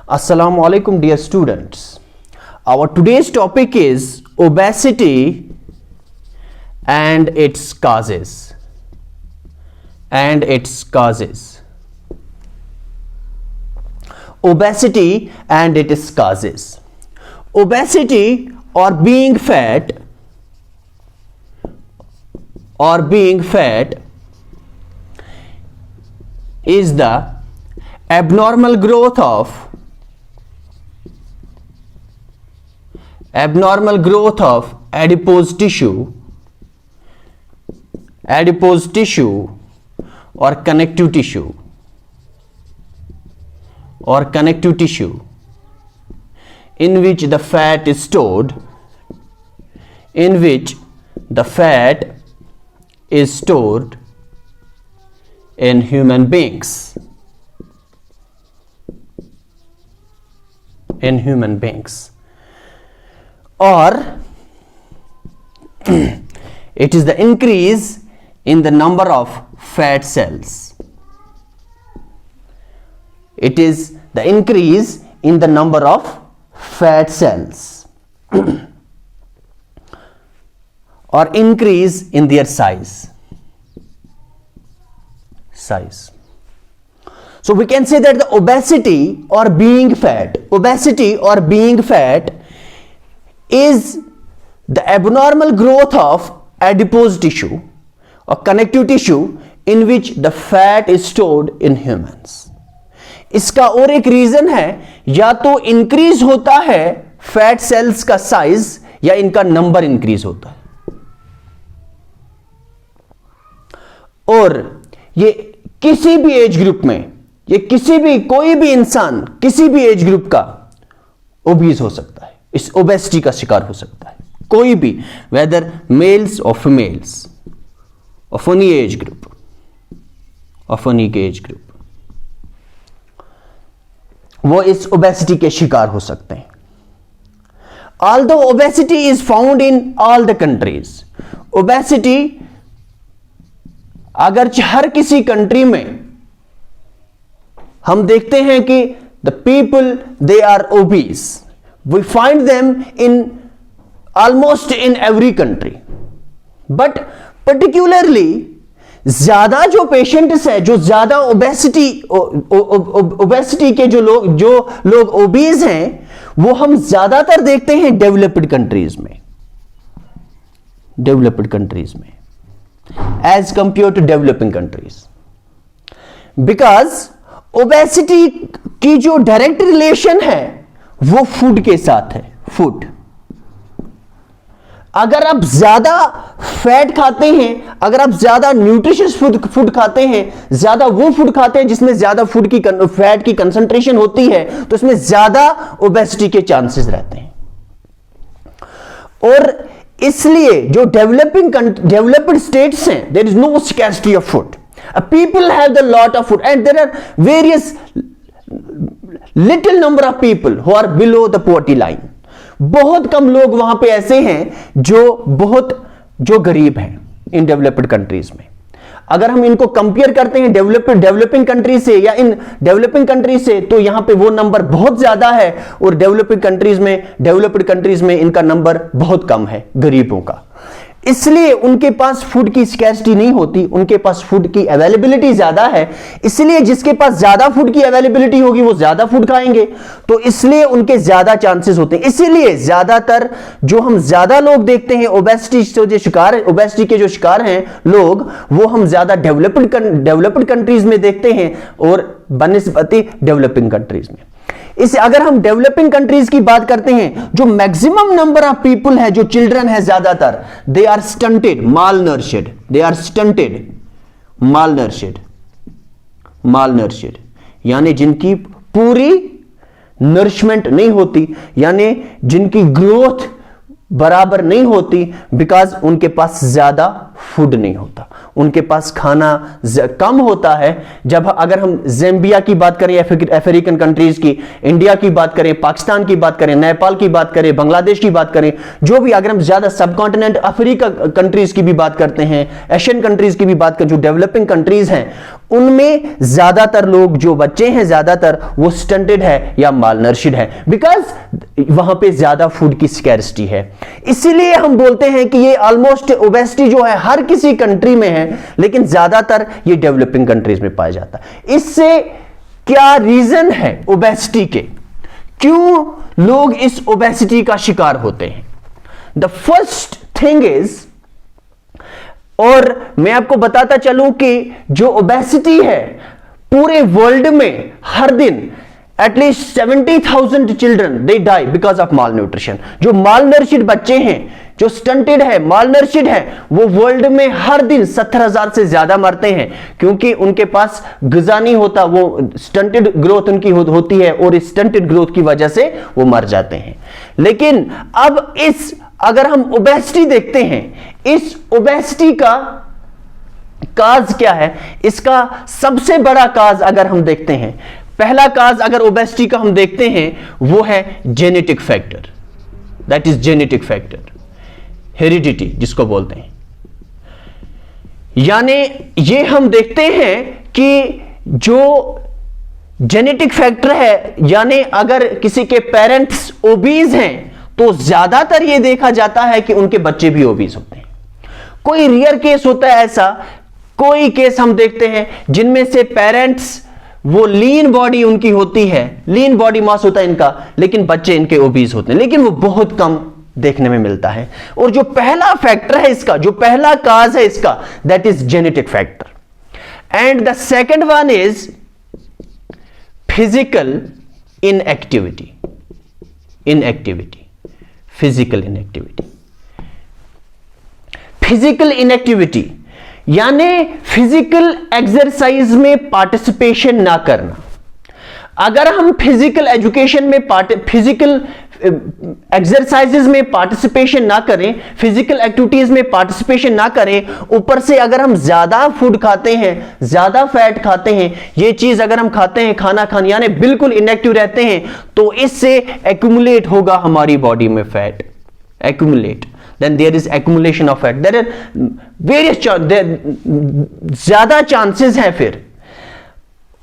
Assalamu alaikum dear students. Our today's topic is obesity and its causes. Obesity and its causes. Obesity or being fat is the abnormal growth of adipose tissue or connective tissue in which the fat is stored in human beings. Or it is the increase in the number of fat cells. It is the increase in the number of fat cells or increase in their size. So we can say that the obesity or being fat is the abnormal growth of adipose tissue or connective tissue in which the fat is stored in humans. इसका और एक reason है, या तो increase होता है fat cells का size या इनका नंबर इंक्रीज होता है, और ये किसी भी एज ग्रुप में, ये कोई भी इंसान किसी भी एज ग्रुप का ओबीज हो सकता है, इस ओबेसिटी का शिकार हो सकता है, कोई भी, वेदर मेल्स और females of any age group, वो इस ओबेसिटी के शिकार हो सकते हैं. Although obesity is found in all the countries, obesity अगर हर किसी कंट्री में हम देखते हैं कि the people they are obese, we find them in almost in every country, but particularly ज्यादा जो पेशेंट्स है, जो ज्यादा ओबेसिटी के जो लोग ओबीज हैं, वो हम ज्यादातर देखते हैं डेवलप्ड कंट्रीज में as compare to developing countries, because obesity की जो डायरेक्ट रिलेशन है वो फूड के साथ है. फूड, अगर आप ज्यादा फैट खाते हैं, अगर आप ज्यादा न्यूट्रिशियस फूड खाते हैं, ज्यादा वो फूड खाते हैं जिसमें ज्यादा फैट की कंसंट्रेशन होती है, तो इसमें ज्यादा ओबेसिटी के चांसेस रहते हैं. और इसलिए जो डेवलप्ड स्टेट्स हैं, there is no scarcity of food. People have the lot of food and there are various little number of people who are below the poverty line. बहुत कम लोग वहां पे ऐसे हैं जो गरीब हैं इन डेवलप्ड कंट्रीज में. अगर हम इनको कंपेयर करते हैं डेवलपिंग कंट्री से या इन डेवलपिंग कंट्री से, तो यहां पे वो नंबर बहुत ज्यादा है, और डेवलप्ड कंट्रीज में इनका नंबर बहुत कम है गरीबों का. इसलिए उनके पास फूड की स्कैर्सिटी नहीं होती, उनके पास फूड की अवेलेबिलिटी ज्यादा है. इसलिए जिसके पास ज्यादा फूड की अवेलेबिलिटी होगी वो ज्यादा फूड खाएंगे, तो इसलिए उनके ज्यादा चांसेस होते हैं. इसीलिए ज्यादातर जो हम ज्यादा लोग देखते हैं ओबेसिटी के जो शिकार हैं लोग, वो हम ज्यादा डेवलप्ड कंट्रीज में देखते हैं और बनिस्बती डेवलपिंग कंट्रीज में. इसे अगर हम डेवलपिंग कंट्रीज की बात करते हैं, जो मैक्सिमम नंबर ऑफ पीपल है, जो चिल्ड्रन है ज्यादातर, दे आर स्टंटेड, मालनर्शिड, यानी जिनकी पूरी नरिशमेंट नहीं होती, यानी जिनकी ग्रोथ बराबर नहीं होती, बिकॉज उनके पास ज्यादा फूड नहीं होता, उनके पास खाना कम होता है. जब अगर हम ज़ाम्बिया की बात करें, अफ्रीकन कंट्रीज की, इंडिया की बात करें, पाकिस्तान की बात करें, नेपाल की बात करें, बांग्लादेश की बात करें, जो भी, अगर हम ज्यादा सब कॉन्टिनेंट अफ्रीका कंट्रीज की भी बात करते हैं, एशियन कंट्रीज की भी बात करें, जो डेवलपिंग कंट्रीज हैं, उनमें ज्यादातर लोग, जो बच्चे हैं ज्यादातर, वो स्टंटेड है या मालनरिश्ड है, बिकॉज वहां पे ज्यादा फूड की स्कैर्सिटी है। इसीलिए हम बोलते हैं कि ये ऑलमोस्ट ओबेसिटी जो है हर किसी कंट्री में है, लेकिन ज्यादातर ये डेवलपिंग कंट्रीज में पाया जाता है। इससे क्या रीजन है ओबेसिटी के, क्यों लोग इस ओबेसिटी का शिकार होते हैं? द फर्स्ट थिंग इज, और मैं आपको बताता चलूं कि जो ओबेसिटी है पूरे वर्ल्ड में हर दिन at least 70,000 children they die because of malnutrition. जो माल नरिश्ड बच्चे हैं, जो स्टंटेड है, माल नरिश्ड है, वो वर्ल्ड में हर दिन 70,000 से ज्यादा मरते हैं, क्योंकि उनके पास ग़िज़ा नहीं होता, वो स्टंटेड ग्रोथ उनकी होती है और इस स्टंटेड ग्रोथ की वजह से वो मर जाते हैं। लेकिन अब अगर हम ओबेसिटी देखते हैं, इस ओबेसिटी का काज क्या है? इसका सबसे बड़ा काज अगर हम देखते हैं, पहला काज अगर ओबेसिटी का हम देखते हैं, वो है genetic factor. That is genetic factor, heredity जिसको बोलते हैं। यानी ये हम देखते हैं कि जो जेनेटिक फैक्टर है, यानी अगर किसी के पेरेंट्स ओबीज हैं तो ज्यादातर ये देखा जाता है कि उनके बच्चे भी ओबीज होते हैं। कोई रेयर केस होता है ऐसा, कोई केस हम देखते हैं जिनमें से पेरेंट्स वो लीन बॉडी उनकी होती है, लीन बॉडी मास होता है इनका, लेकिन बच्चे इनके ओबीज होते हैं, लेकिन वो बहुत कम देखने में मिलता है। और जो पहला फैक्टर है इसका, जो पहला काज है इसका, that is genetic factor. And the second one is physical inactivity. Physical inactivity, physical inactivity यानी फिजिकल एक्सरसाइज में पार्टिसिपेशन ना करना। अगर हम फिजिकल एजुकेशन में फिजिकल एक्सरसाइजेज में पार्टिसिपेशन ना करें, फिजिकल एक्टिविटीज में पार्टिसिपेशन ना करें, ऊपर से अगर हम ज्यादा फूड खाते हैं, ज्यादा फैट खाते हैं, ये चीज अगर हम खाते हैं, खाना खाने यानी बिल्कुल इनएक्टिव रहते हैं, तो इससे एक्यूमुलेट होगा हमारी बॉडी में fat, accumulate, then there is accumulation of fat, there are various ज्यादा चांसेस हैं फिर,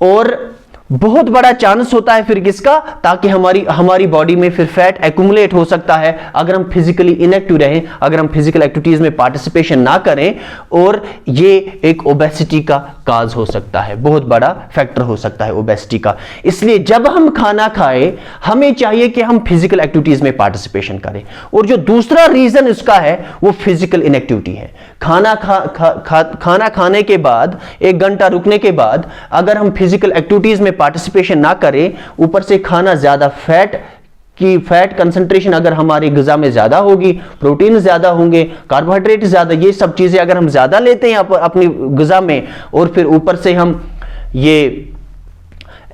और बहुत बड़ा चांस होता है फिर किसका, ताकि हमारी बॉडी में फिर फैट एक्यूमुलेट हो सकता है अगर हम फिजिकली इनएक्टिव रहें, अगर हम फिजिकल एक्टिविटीज में पार्टिसिपेशन ना करें, और ये एक ओबेसिटी का काज हो सकता है, बहुत बड़ा फैक्टर हो सकता है ओबेसिटी का। इसलिए जब हम खाना खाएं, हमें चाहिए कि हम फिजिकल एक्टिविटीज में पार्टिसिपेशन करें। और जो दूसरा रीजन इसका है वो फिजिकल इनएक्टिविटी है। खाना खाने के बाद 1 घंटा रुकने के बाद अगर हम फिजिकल एक्टिविटीज में पार्टिसिपेशन ना करें, ऊपर से खाना ज्यादा फैट कंसंट्रेशन अगर हमारी ग़िज़ा में ज्यादा होगी, प्रोटीन ज्यादा होंगे, कार्बोहाइड्रेट ज्यादा, ये सब चीजें अगर हम ज्यादा लेते हैं अपनी ग़िज़ा में, और फिर ऊपर से हम ये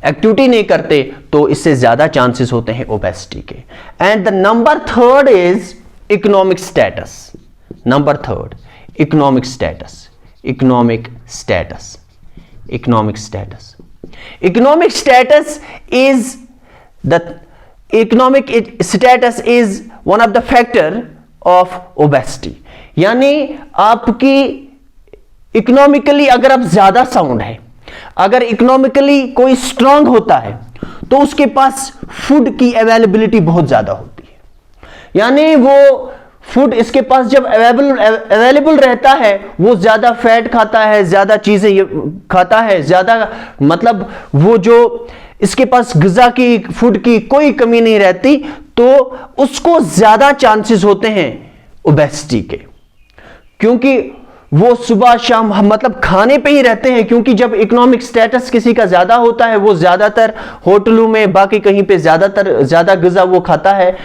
एक्टिविटी नहीं करते, तो इससे ज्यादा चांसेस होते हैं ओबेसिटी के। And the number third is economic status. Number third, economic status. Economic status is one of the factor of obesity। यानी आपकी इकोनॉमिकली अगर आप ज्यादा साउंड है, अगर इकोनॉमिकली कोई स्ट्रांग होता है, तो उसके पास फूड की अवेलेबिलिटी बहुत ज्यादा होती है। यानी वो फूड इसके पास जब अवेलेबल रहता है, वो ज्यादा फैट खाता है, ज्यादा चीजें खाता है, ज्यादा मतलब वो जो इसके पास ग़िज़ा की, फूड की कोई कमी नहीं रहती, तो उसको ज्यादा चांसेस होते हैं ओबेसिटी के, क्योंकि वो सुबह शाम मतलब खाने पे ही रहते हैं। क्योंकि जब इकोनॉमिक स्टेटस किसी का ज्यादा होता है, वो ज्यादातर होटलों में, बाकी कहीं पे ज्यादा ग़िज़ा वो खाता है,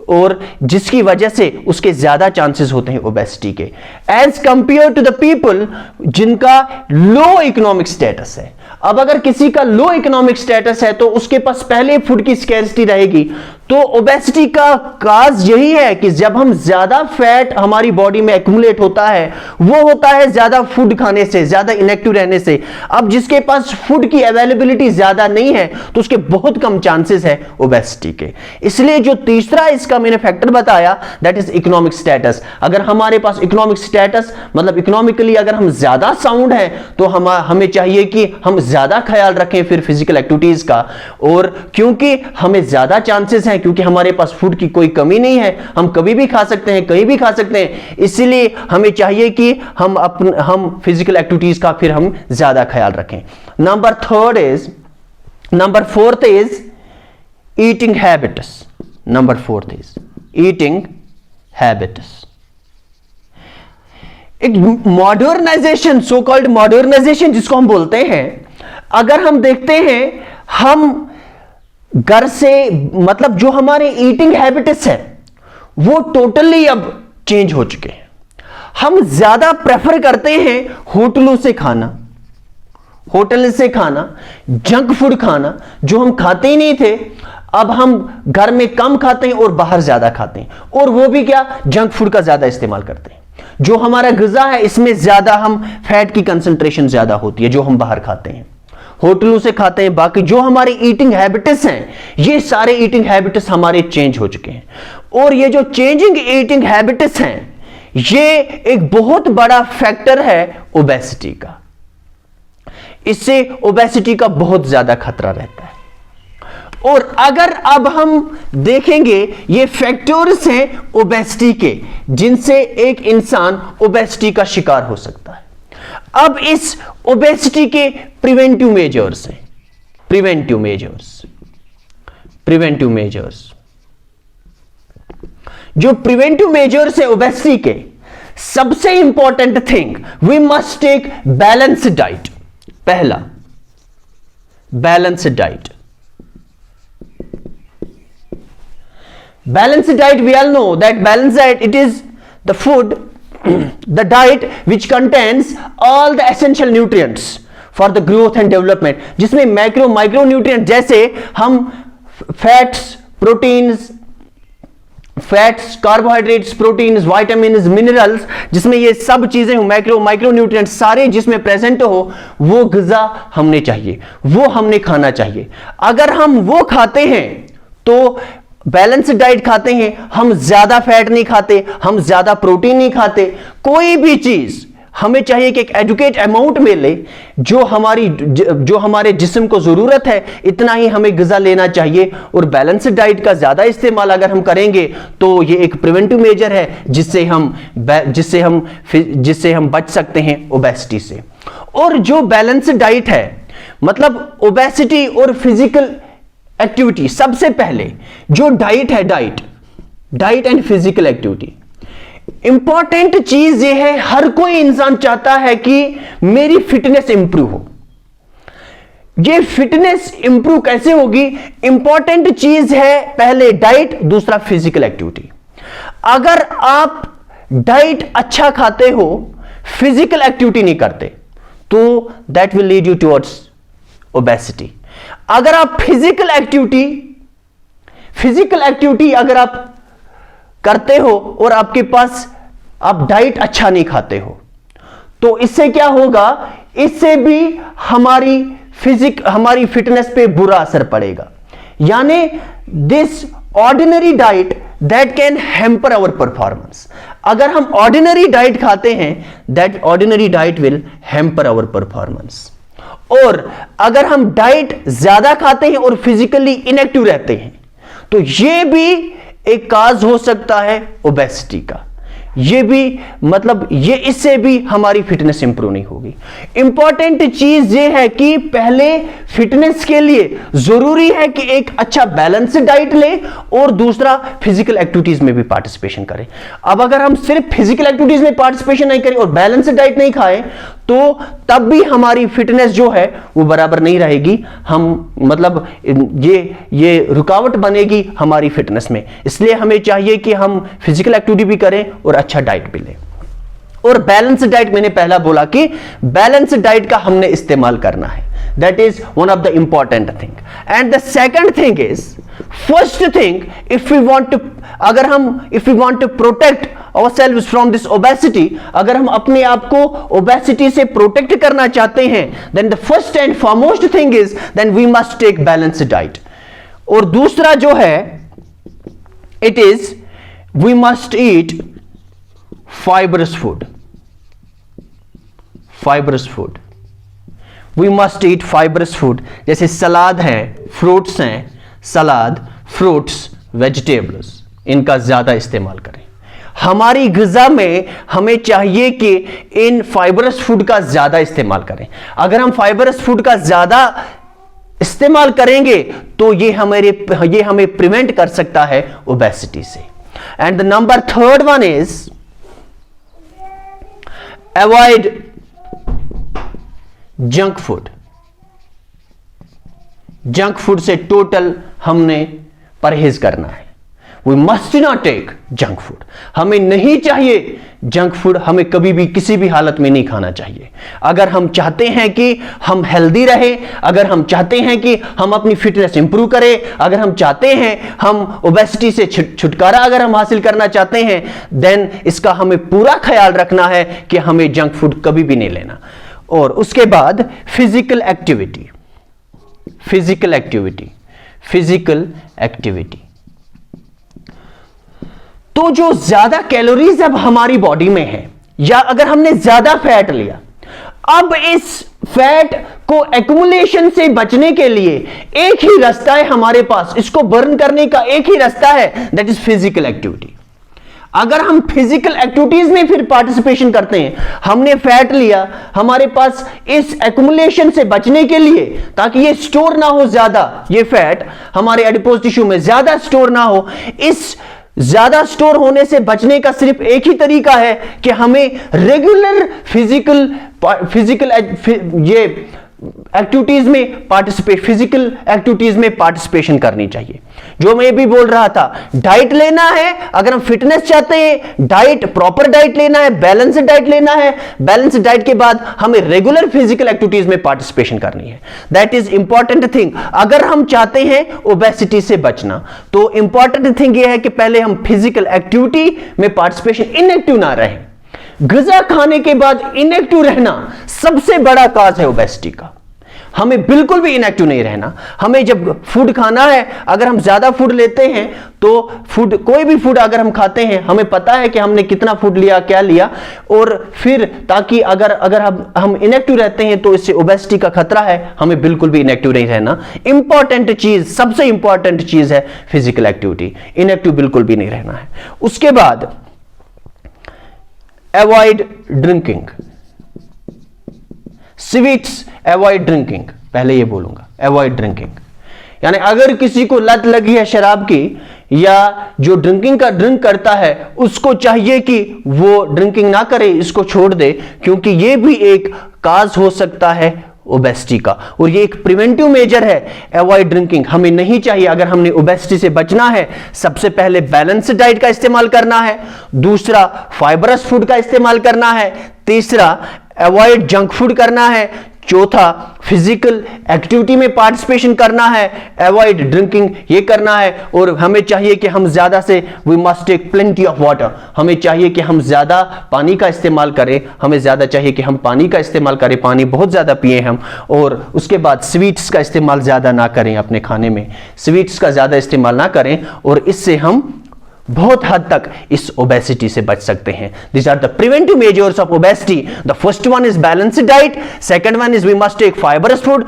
और जिसकी वजह से उसके ज्यादा चांसेस होते हैं ओबेसिटी के, as compare to the people जिनका लो इकोनॉमिक स्टेटस है। अब अगर किसी का लो इकोनॉमिक स्टेटस है, तो उसके पास पहले फूड की स्कैर्सिटी रहेगी, तो ओबेसिटी का काज यही है कि जब हम ज्यादा फैट हमारी बॉडी में एक्यूमुलेट होता है, वो होता है ज्यादा फूड खाने से, ज्यादा इनएक्टिव रहने से। अब जिसके पास फूड की अवेलेबिलिटी ज्यादा नहीं है तो उसके बहुत कम चांसेस है ओबेसिटी के। इसलिए जो तीसरा इसका मैंने फैक्टर बताया, दैट इज इकोनॉमिक स्टेटस। अगर हमारे पास इकोनॉमिक स्टेटस मतलब इकोनॉमिकली अगर हम ज्यादा साउंड हैं तो हमें चाहिए कि हम ज्यादा ख्याल रखें फिर फिजिकल एक्टिविटीज का। और क्योंकि हमें ज्यादा चांसेस हैं, क्योंकि हमारे पास फूड की कोई कमी नहीं है, हम कभी भी खा सकते हैं, कहीं भी खा सकते हैं, इसलिए हमें चाहिए कि हम फिजिकल एक्टिविटीज का फिर हम ज्यादा ख्याल रखें। Number fourth is eating habits. Number fourth is eating habits. एक मॉडर्नाइजेशन, सो कॉल्ड मॉडर्नाइजेशन जिसको हम बोलते हैं, अगर हम देखते हैं हम घर से मतलब जो हमारे ईटिंग हैबिट्स है वो टोटली अब चेंज हो चुके हैं। हम ज्यादा प्रेफर करते हैं होटलों से खाना, होटल से खाना, जंक फूड खाना, जो हम खाते ही नहीं थे अब हम घर में कम खाते हैं और बाहर ज्यादा खाते हैं। और वो भी क्या, जंक फूड का ज्यादा इस्तेमाल करते हैं। जो हमारा ग़िज़ा है इसमें ज्यादा हम फैट की कंसंट्रेशन ज्यादा होती है जो हम बाहर खाते हैं, होटलों से खाते हैं। बाकी जो हमारे ईटिंग हैबिट्स हैं, ये सारे ईटिंग हैबिट्स हमारे चेंज हो चुके हैं। और ये जो चेंजिंग ईटिंग हैबिट्स हैं, ये एक बहुत बड़ा फैक्टर है ओबेसिटी का। इससे ओबेसिटी का बहुत ज्यादा खतरा रहता है। और अगर अब हम देखेंगे ये फैक्टर्स हैं ओबेसिटी के, जिनसे एक इंसान ओबेसिटी का शिकार हो सकता है। अब इस ओबेसिटी के प्रिवेंटिव मेजर्स हैं, प्रिवेंटिव मेजर्स जो प्रिवेंटिव मेजर्स है ओबेसिटी के, सबसे important thing, we must take balanced diet. पहला, balanced diet. Balanced diet, we all know that balanced diet, it is the food, the diet which contains all the essential nutrients for the growth and development, जिसमें macro micro nutrient जैसे हम fats, proteins, carbohydrates, proteins, vitamins, minerals, जिसमें ये सब चीजें macro micro nutrient सारे जिसमें present हो, वो ग़िज़ा हमने चाहिए, वो हमने खाना चाहिए। अगर हम वो खाते हैं तो बैलेंस्ड डाइट खाते हैं, हम ज्यादा फैट नहीं खाते, हम ज्यादा प्रोटीन नहीं खाते, कोई भी चीज हमें चाहिए कि एक एडुकेट अमाउंट मिले, जो हमारे जिस्म को जरूरत है इतना ही हमें ग़िज़ा लेना चाहिए। और बैलेंस्ड डाइट का ज्यादा इस्तेमाल अगर हम करेंगे तो ये एक प्रिवेंटिव मेजर है जिससे हम बच सकते हैं ओबेसिटी से। और जो बैलेंस्ड डाइट है, मतलब ओबेसिटी और फिजिकल एक्टिविटी, सबसे पहले जो डाइट है, diet and physical activity, important चीज ये है, हर कोई इंसान चाहता है कि मेरी फिटनेस इंप्रूव हो। ये फिटनेस इंप्रूव कैसे होगी? इंपॉर्टेंट चीज है पहले डाइट, दूसरा फिजिकल एक्टिविटी। अगर आप डाइट अच्छा खाते हो, फिजिकल एक्टिविटी नहीं करते, तो that will lead you towards obesity. अगर आप फिजिकल एक्टिविटी अगर आप करते हो और आपके पास आप डाइट अच्छा नहीं खाते हो, तो इससे क्या होगा? इससे भी हमारी फिटनेस पे बुरा असर पड़ेगा। यानी this ordinary diet that can hamper our performance. अगर हम ऑर्डिनरी डाइट खाते हैं, that ordinary diet will hamper our performance. और अगर हम डाइट ज्यादा खाते हैं और फिजिकली इनएक्टिव रहते हैं, तो यह भी एक काज हो सकता है ओबेसिटी का। ये भी मतलब ये इससे भी हमारी फिटनेस इंप्रूव नहीं होगी। इंपॉर्टेंट चीज ये है कि पहले फिटनेस के लिए जरूरी है कि एक अच्छा बैलेंस्ड डाइट ले और दूसरा फिजिकल एक्टिविटीज में भी पार्टिसिपेशन करें। अब अगर हम सिर्फ फिजिकल एक्टिविटीज में पार्टिसिपेशन नहीं करें और बैलेंस्ड डाइट नहीं खाएं, तो तब भी हमारी फिटनेस जो है वो बराबर नहीं रहेगी। हम मतलब ये रुकावट बनेगी हमारी फिटनेस में। इसलिए हमें चाहिए कि हम फिजिकल एक्टिविटी भी करें और अच्छा डाइट भी लें। और बैलेंस डाइट, मैंने पहला बोला कि बैलेंस डाइट का हमने इस्तेमाल करना है, that is one of the important thing. And the second thing is first thing, if we want to protect ourselves from this obesity, अगर हम अपने आप को ओबेसिटी से प्रोटेक्ट करना चाहते हैं, then the first and foremost thing is then we must take balanced diet. और दूसरा जो है, it is we must eat fibrous food. We must eat fibrous food, जैसे सलाद है, फ्रूट्स हैं, सलाद, फ्रूट्स, वेजिटेबल्स, इनका ज्यादा इस्तेमाल करें। हमारी ग़िज़ा में हमें चाहिए कि इन फाइबरस फूड का ज्यादा इस्तेमाल करें। अगर हम फाइबरस फूड का ज्यादा इस्तेमाल करेंगे तो ये हमें प्रिवेंट कर सकता है ओबेसिटी से। And the number third one is avoid junk food. Junk food से टोटल हमने परहेज करना है। We must not take junk food. हमें नहीं चाहिए जंक फूड, हमें कभी भी किसी भी हालत में नहीं खाना चाहिए। अगर हम चाहते हैं कि हम हेल्दी रहे, अगर हम चाहते हैं कि हम अपनी फिटनेस इंप्रूव करें, अगर हम चाहते हैं हम ओबेसिटी से छुटकारा अगर हम हासिल करना चाहते हैं, देन इसका हमें पूरा ख्याल रखना है कि हमें जंक फूड कभी भी नहीं लेना। और उसके बाद फिजिकल एक्टिविटी। तो जो ज्यादा कैलोरीज अब हमारी बॉडी में है, या अगर हमने ज्यादा फैट लिया, अब इस फैट को एक्युमुलेशन से बचने के लिए एक ही रास्ता है हमारे पास, इसको बर्न करने का एक ही रास्ता है, दैट इज फिजिकल एक्टिविटी। अगर हम फिजिकल एक्टिविटीज में फिर पार्टिसिपेशन करते हैं, हमने फैट लिया, हमारे पास इस एक्युमुलेशन से बचने के लिए, ताकि ये स्टोर ना हो ज्यादा, ये फैट हमारे एडिपोज टिश्यू में ज्यादा स्टोर ना हो, इस ज्यादा स्टोर होने से बचने का सिर्फ एक ही तरीका है कि हमें रेगुलर फिजिकल एक्टिविटीज में पार्टिसिपेशन करनी चाहिए। जो मैं भी बोल रहा था, डाइट लेना है, अगर हम फिटनेस चाहते हैं, डाइट प्रॉपर डाइट लेना है, बैलेंस डाइट लेना है, बैलेंस डाइट के बाद हमें रेगुलर फिजिकल एक्टिविटीज में पार्टिसिपेशन करनी है। That is important thing. अगर हम चाहते हैं ओबेसिटी से बचना, तो इंपॉर्टेंट थिंग यह है कि पहले हम फिजिकल एक्टिविटी में पार्टिसिपेशन, इनएक्टिव ना रहे। ग़िज़ा खाने के बाद इनएक्टिव रहना सबसे बड़ा काज है ओबेसिटी का। हमें बिल्कुल भी इनएक्टिव नहीं रहना। हमें जब फूड खाना है, अगर हम ज्यादा फूड लेते हैं तो कोई भी फूड अगर हम खाते हैं, हमें पता है कि हमने कितना फूड लिया, क्या लिया, और फिर ताकि अगर हम इनएक्टिव रहते हैं तो इससे ओबेसिटी का खतरा है। हमें बिल्कुल भी इनएक्टिव नहीं रहना। इंपॉर्टेंट चीज, सबसे इंपॉर्टेंट चीज है फिजिकल एक्टिविटी। इनएक्टिव बिल्कुल भी नहीं रहना है। उसके बाद avoid drinking sweets, avoid drinking. पहले ये बोलूंगा, अवॉइड ड्रिंकिंग, यानी अगर किसी को लत लगी है शराब की, या जो ड्रिंक करता है, उसको चाहिए कि वो ड्रिंकिंग ना करे, इसको छोड़ दे, क्योंकि ये भी एक काज हो सकता है ओबेसिटी का, और ये एक प्रिवेंटिव मेजर है। अवॉइड ड्रिंकिंग हमें नहीं चाहिए। अगर हमने ओबेसिटी से बचना है, सबसे पहले बैलेंस्ड डाइट का इस्तेमाल करना है, दूसरा फाइबरस फूड का इस्तेमाल करना है, तीसरा अवॉइड जंक फूड करना है, चौथा फिजिकल एक्टिविटी में पार्टिसिपेशन करना है, अवॉइड ड्रिंकिंग ये करना है, और हमें चाहिए कि हम ज्यादा से we must take plenty of water. हमें चाहिए कि हम ज्यादा पानी का इस्तेमाल करें, हमें ज्यादा चाहिए कि हम पानी का इस्तेमाल करें, पानी बहुत ज्यादा पिए हम। और उसके बाद स्वीट्स का इस्तेमाल ज्यादा ना करें, अपने खाने में स्वीट्स का ज्यादा इस्तेमाल ना करें, और इससे हम बहुत हद तक इस ओबेसिटी से बच सकते हैं। These are the preventive measures of obesity. The first one is balanced diet. Second one is we must take fibrous food.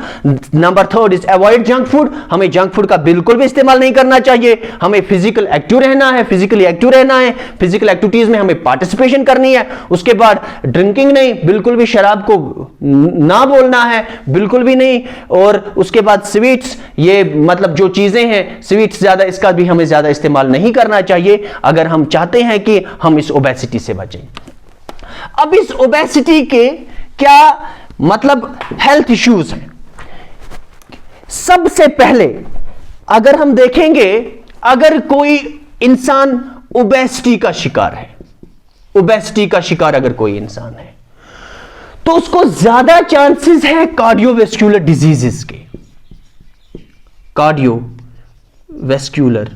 Number third is avoid junk food. हमें जंक फूड का बिल्कुल भी इस्तेमाल नहीं करना चाहिए। हमें फिजिकल एक्टिव रहना है, फिजिकली एक्टिव रहना है, फिजिकल एक्टिविटीज में हमें पार्टिसिपेशन करनी है। उसके बाद ड्रिंकिंग नहीं, बिल्कुल भी शराब को ना बोलना है, बिल्कुल भी नहीं। और उसके बाद स्वीट्स, ये मतलब जो चीजें हैं स्वीट्स ज्यादा, इसका भी हमें ज्यादा इस्तेमाल नहीं करना चाहिए अगर हम चाहते हैं कि हम इस ओबेसिटी से बचें। अब इस ओबेसिटी के क्या मतलब हेल्थ इश्यूज हैं? सबसे पहले अगर हम देखेंगे, अगर कोई इंसान ओबेसिटी का शिकार है, ओबेसिटी का शिकार अगर कोई इंसान है, तो उसको ज्यादा चांसेस है कार्डियोवैस्कुलर डिजीजेस के, कार्डियोवैस्कुलर कार्डियोवैस्कुलर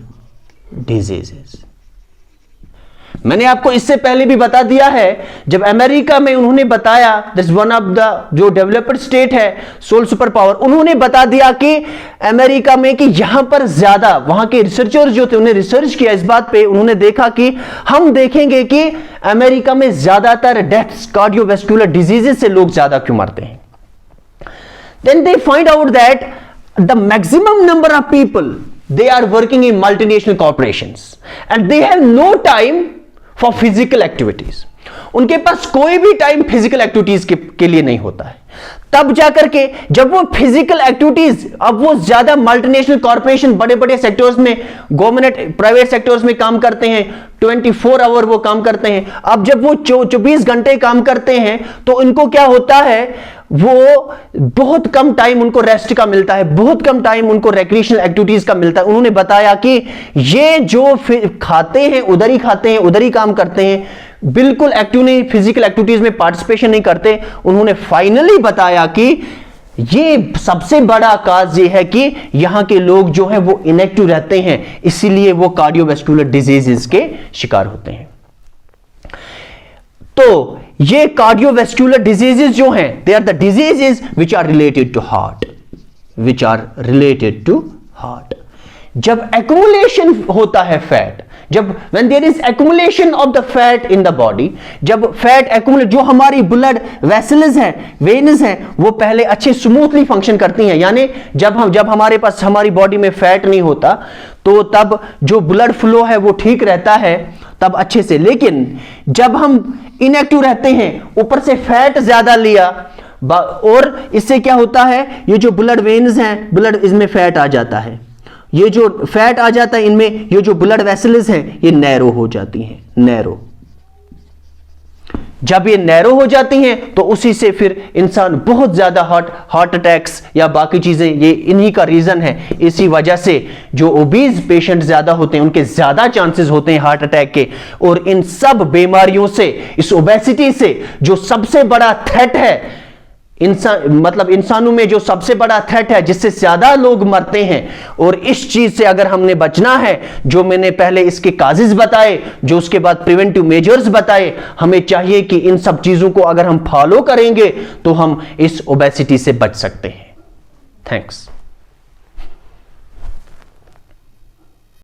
डिजीजेस। मैंने आपको इससे पहले भी बता दिया है, जब अमेरिका में उन्होंने बताया, दिस वन ऑफ द जो डेवलप्ड स्टेट है सोल सुपर पावर, उन्होंने बता दिया कि अमेरिका में कि यहां पर ज्यादा, वहां के रिसर्चर्स जो थे उन्होंने रिसर्च किया इस बात पे, उन्होंने देखा कि हम देखेंगे कि अमेरिका में ज्यादातर डेथ्स कार्डियोवैस्कुलर डिजीजेस से लोग ज्यादा क्यों मरते हैं। Then they find out that the maximum number of people they are working in multinational corporations and they have no time for physical activities। उनके पास कोई भी टाइम फिजिकल एक्टिविटीज के लिए नहीं होता है। तब जाकर के जब वो फिजिकल एक्टिविटीज, अब वो ज्यादा मल्टीनेशनल कॉर्पोरेशन बड़े बड़े सेक्टर्स में, गवर्नमेंट प्राइवेट सेक्टर्स में काम करते हैं, 24 आवर वो काम करते हैं। अब जब वो 24 घंटे काम करते हैं तो इनको क्या होता है, वो बहुत कम टाइम उनको रेस्ट का मिलता है, बहुत कम टाइम उनको रिक्रिएशनल एक्टिविटीज का मिलता है। उन्होंने बताया कि ये जो खाते हैं उधर ही खाते हैं, उधर ही काम करते हैं, बिल्कुल एक्टिव नहीं, फिजिकल एक्टिविटीज में पार्टिसिपेशन नहीं करते। उन्होंने फाइनली बताया कि ये सबसे बड़ा काज ये है कि यहां के लोग जो हैं वो इनएक्टिव रहते हैं, इसीलिए वो कार्डियोवैस्कुलर डिजीजेस के शिकार होते हैं। तो ये कार्डियोवैस्कुलर डिजीजेस जो हैं, they are the diseases which are related to heart, which are related to heart. जब एक्युमुलेशन होता है फैट, जब when there is accumulation of the fat in the body, जब फैट एक्युमुलेट, जो हमारी ब्लड वेसल्स हैं, वेन्स हैं, वो पहले अच्छे स्मूथली फंक्शन करती हैं, यानी जब हमारे पास हमारी बॉडी में फैट नहीं होता तो तब जो ब्लड फ्लो है वो ठीक रहता है तब अच्छे से। लेकिन जब हम इनएक्टिव रहते हैं, ऊपर से फैट ज्यादा लिया, और इससे क्या होता है, ये जो ब्लड वेन्स हैं, ब्लड इसमें फैट आ जाता है, ये जो फैट आ जाता है इनमें, ये जो ब्लड वेसल्स हैं ये नैरो हो जाती हैं, नैरो। जब ये नैरो हो जाती हैं तो उसी से फिर इंसान बहुत ज्यादा हार्ट अटैक्स या बाकी चीजें, ये इन्हीं का रीजन है। इसी वजह से जो ओबीज पेशेंट ज्यादा होते हैं उनके ज्यादा चांसेस होते हैं हार्ट अटैक के। और इन सब बीमारियों से, इस ओबेसिटी से जो सबसे बड़ा थ्रेट है इंसानों में, जो सबसे बड़ा थ्रेट है जिससे ज्यादा लोग मरते हैं, और इस चीज से अगर हमने बचना है, जो मैंने पहले इसके काजेज बताए, जो उसके बाद प्रिवेंटिव मेजर्स बताए, हमें चाहिए कि इन सब चीजों को अगर हम फॉलो करेंगे तो हम इस ओबेसिटी से बच सकते हैं। थैंक्स।